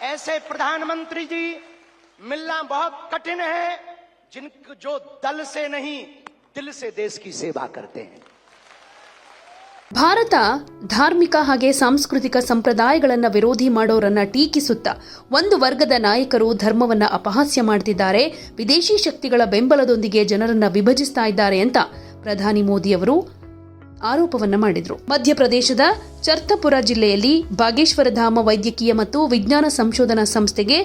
ऐसे प्रधानमंत्री जी मिलना बहुत कठिन है जो दल से नहीं दिल से देश की सेवा करते हैं। ಭಾರತ ಧಾರ್ಮಿಕ ಹಾಗೆ ಸಾಂಸ್ಕೃತಿಕ ಸಂಪ್ರದಾಯಗಳನ್ನು ವಿರೋಧಿ ಮಾಡೋರನ್ನ ಟೀಕಿಸುತ್ತಾ ಒಂದು ವರ್ಗದ ನಾಯಕರು ಧರ್ಮವನ್ನ ಅಪಹಾಸ್ಯ ಮಾಡ್ತಿದ್ದಾರೆ, ವಿದೇಶಿ ಶಕ್ತಿಗಳ ಬೆಂಬಲದೊಂದಿಗೆ ಜನರನ್ನ ವಿಭಜಿಸ್ತಾ ಇದ್ದಾರೆ ಅಂತ ಪ್ರಧಾನಿ ಮೋದಿ ಅವರು ಆರೋಪವನ್ನ ಮಾಡಿದ್ರು. ಮಧ್ಯಪ್ರದೇಶದ ಚರ್ತಪುರ ಜಿಲ್ಲೆಯಲ್ಲಿ ಬಾಗೇಶ್ವರಧಾಮ ವೈದ್ಯಕೀಯ ಮತ್ತು ವಿಜ್ಞಾನ ಸಂಶೋಧನಾ ಸಂಸ್ಥೆಗೆ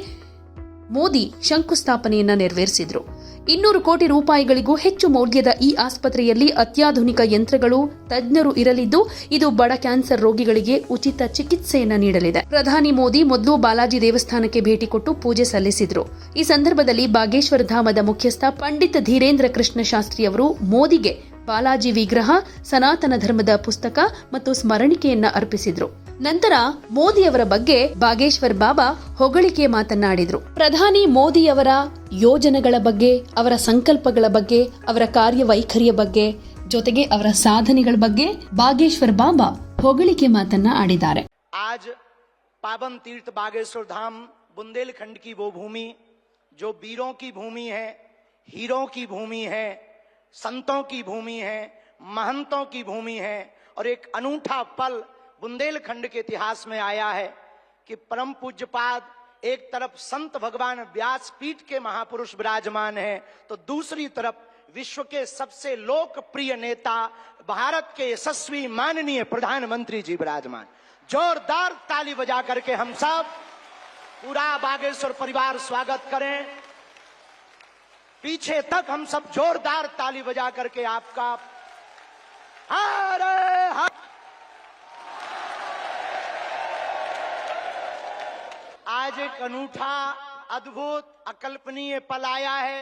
ಮೋದಿ ಶಂಕುಸ್ಥಾಪನೆಯನ್ನ ನೆರವೇರಿಸಿದ್ರು. 200 ಕೋಟಿ ರೂಪಾಯಿಗಳಿಗೂ ಹೆಚ್ಚು ಮೌಲ್ಯದ ಈ ಆಸ್ಪತ್ರೆಯಲ್ಲಿ ಅತ್ಯಾಧುನಿಕ ಯಂತ್ರಗಳು, ತಜ್ಞರು ಇರಲಿದ್ದು ಇದು ಬಡ ಕ್ಯಾನ್ಸರ್ ರೋಗಿಗಳಿಗೆ ಉಚಿತ ಚಿಕಿತ್ಸೆಯನ್ನ ನೀಡಲಿದೆ. ಪ್ರಧಾನಿ ಮೋದಿ ಮೊದಲು ಬಾಲಾಜಿ ದೇವಸ್ಥಾನಕ್ಕೆ ಭೇಟಿ ಕೊಟ್ಟು ಪೂಜೆ ಸಲ್ಲಿಸಿದ್ರು. ಈ ಸಂದರ್ಭದಲ್ಲಿ ಬಾಗೇಶ್ವರ ಧಾಮದ ಮುಖ್ಯಸ್ಥ ಪಂಡಿತ್ ಧೀರೇಂದ್ರ ಕೃಷ್ಣ ಶಾಸ್ತ್ರಿ ಅವರು ಮೋದಿಗೆ ಬಾಲಾಜಿ ವಿಗ್ರಹ, ಸನಾತನ ಧರ್ಮದ ಪುಸ್ತಕ ಮತ್ತು ಸ್ಮರಣಿಕೆಯನ್ನ ಅರ್ಪಿಸಿದ್ರು. ನಂತರ ಮೋದಿಯವರ ಬಗ್ಗೆ ಬಾಗೇಶ್ವರ್ ಬಾಬಾ ಹೊಗಳಿಕೆ ಮಾತನಾಡಿದ್ರು. ಪ್ರಧಾನಿ ಮೋದಿಯವರ ಯೋಜನೆಗಳ ಬಗ್ಗೆ, ಅವರ ಸಂಕಲ್ಪಗಳ ಬಗ್ಗೆ, ಅವರ ಕಾರ್ಯವೈಖರಿಯ ಬಗ್ಗೆ, ಜೊತೆಗೆ ಅವರ ಸಾಧನೆಗಳ ಬಗ್ಗೆ ಬಾಗೇಶ್ವರ್ ಬಾಬಾ ಹೊಗಳಿಕೆ ಮಾತನ್ನ ಆಡಿದ್ದಾರೆ. आज पावन तीर्थ बागेश्वर धाम बुंदेलखंड की वो भूमि जो वीरों की भूमि है, हीरों की भूमि है, संतों की भूमि है, महंतों की भूमि है और एक अनूठा पल बुंदेलखंड के इतिहास में आया है कि परम पूज्यपाद एक तरफ संत भगवान व्यासपीठ के महापुरुष विराजमान हैं, तो दूसरी तरफ विश्व के सबसे लोकप्रिय नेता भारत के यशस्वी माननीय प्रधानमंत्री जी विराजमान। जोरदार ताली बजा करके हम सब पूरा बागेश्वर परिवार स्वागत करें। पीछे तक हम सब जोरदार ताली बजा करके आपका हरे हर। आज एक अनूठा, अद्भुत, अकल्पनीय पल आया है।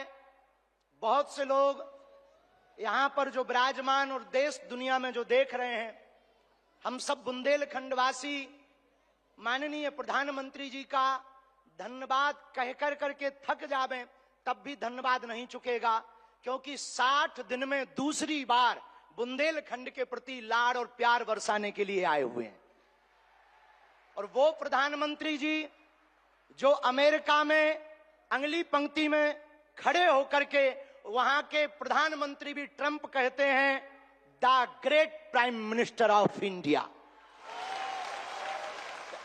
बहुत से लोग यहां पर जो विराजमान और देश दुनिया में जो देख रहे हैं, हम सब बुंदेलखंडवासी माननीय प्रधानमंत्री जी का धन्यवाद कहकर करके थक जावें तब भी धन्यवाद नहीं चुकेगा, क्योंकि 60 दिन में दूसरी बार बुंदेलखंड के प्रति लाड़ और प्यार बरसाने के लिए आए हुए हैं। और वो प्रधानमंत्री जी जो अमेरिका में अगली पंक्ति में खड़े होकर के वहां के प्रधानमंत्री भी ट्रंप कहते हैं the great prime minister of India.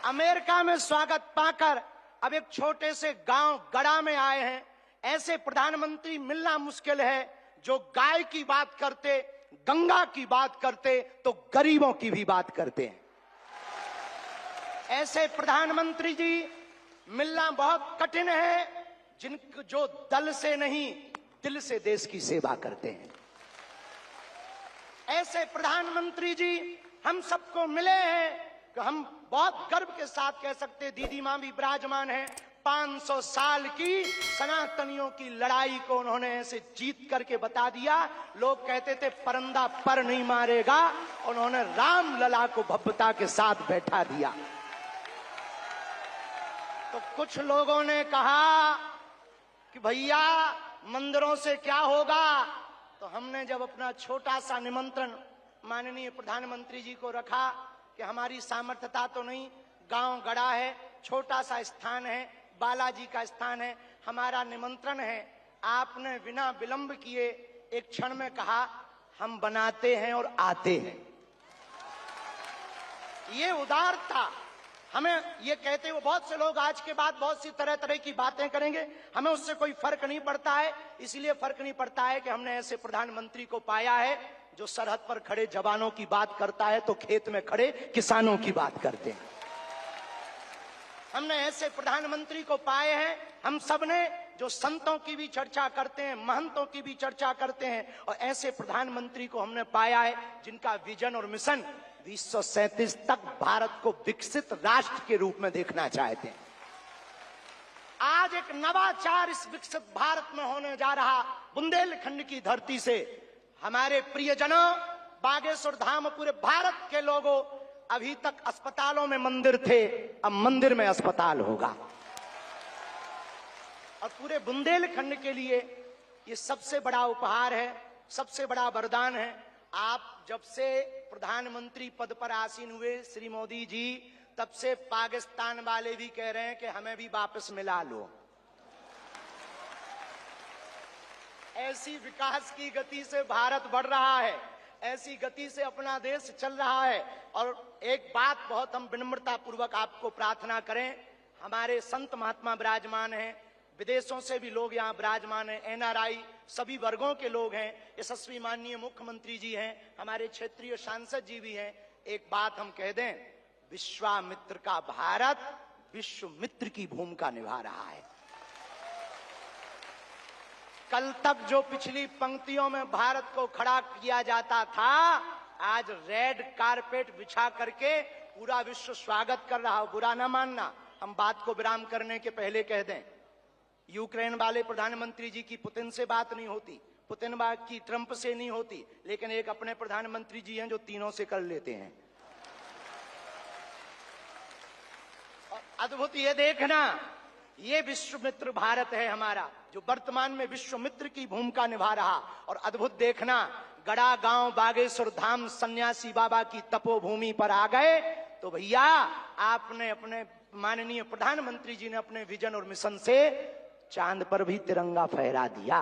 America में स्वागत पाकर अब एक छोटे से गांव गड़ा में आए हैं। ऐसे प्रधानमंत्री मिलना मुश्किल है जो गाय की बात करते, गंगा की बात करते तो गरीबों की भी बात करते हैं। ऐसे प्रधानमंत्री जी मिलना बहुत कठिन है जो दल से नहीं दिल से देश की सेवा करते हैं। ऐसे प्रधानमंत्री जी हम सबको मिले हैं कि हम बहुत गर्व के साथ कह सकते, दीदी मां भी विराजमान है, 500 साल की सनातनियों की लड़ाई को उन्होंने ऐसे जीत करके बता दिया। लोग कहते थे परंदा पर नहीं मारेगा, उन्होंने राम लला को भव्यता के साथ बैठा दिया। तो कुछ लोगों ने कहा कि भैया मंदिरों से क्या होगा, तो हमने जब अपना छोटा सा निमंत्रण माननीय प्रधानमंत्री जी को रखा कि हमारी सामर्थ्यता तो नहीं, गांव गड़ा है, छोटा सा स्थान है, बालाजी का स्थान है, हमारा निमंत्रण है, आपने बिना विलंब किए एक क्षण में कहा हम बनाते हैं और आते हैं। ये उदारता हमें, ये कहते हुए बहुत से लोग आज के बाद बहुत सी तरह तरह की बातें करेंगे, हमें उससे कोई फर्क नहीं पड़ता है। इसलिए फर्क नहीं पड़ता है कि हमने ऐसे प्रधानमंत्री को पाया है जो सरहद पर खड़े जवानों की बात करता है तो खेत में खड़े किसानों की बात करते हैं। हमने ऐसे प्रधानमंत्री को पाए हैं हम सब ने जो संतों की भी चर्चा करते हैं, महंतों की भी चर्चा करते हैं, और ऐसे प्रधानमंत्री को हमने पाया है जिनका विजन और मिशन 2037 तक भारत को विकसित राष्ट्र के रूप में देखना चाहते हैं। आज एक नवाचार इस विकसित भारत में होने जा रहा। बुंदेलखंड की धरती से हमारे प्रियजनों, बागेश्वर धाम, पूरे भारत के लोगों, अभी तक अस्पतालों में मंदिर थे, अब मंदिर में अस्पताल होगा। और पूरे बुंदेलखंड के लिए ये सबसे बड़ा उपहार है, सबसे बड़ा वरदान है। आप जब से प्रधानमंत्री पद पर आसीन हुए श्री मोदी जी, तब से पाकिस्तान वाले भी कह रहे हैं कि हमें भी वापस मिला लो। ऐसी विकास की गति से भारत बढ़ रहा है, ऐसी गति से अपना देश चल रहा है। और एक बात बहुत हम विनम्रता पूर्वक आपको प्रार्थना करें, हमारे संत महात्मा विराजमान हैं, विदेशों से भी लोग यहाँ विराजमान हैं, एनआरआई सभी वर्गों के लोग हैं, यशस्वी माननीय मुख्यमंत्री जी हैं, हमारे क्षेत्रीय सांसद जी भी हैं। एक बात हम कह दें, विश्वामित्र का भारत विश्वमित्र की भूमिका निभा रहा है। कल तक जो पिछली पंक्तियों में भारत को खड़ा किया जाता था, आज रेड कारपेट बिछा करके पूरा विश्व स्वागत कर रहा हो। बुरा ना मानना, हम बात को विराम करने के पहले कह दें, यूक्रेन वाले प्रधानमंत्री जी की पुतिन से बात नहीं होती, पुतिन की ट्रंप से नहीं होती, लेकिन एक अपने प्रधानमंत्री जी हैं जो तीनों से कर लेते हैं। और अद्भुत ये देखना, ये विश्वमित्र भारत है हमारा, जो वर्तमान में विश्वमित्र की भूमिका निभा रहा। और अद्भुत देखना, गड़ा गांव बागेश्वर धाम सन्यासी बाबा की तपोभूमि पर आ गए तो भैया आपने अपने माननीय प्रधानमंत्री जी ने अपने विजन और मिशन से चांद पर भी तिरंगा फहरा दिया।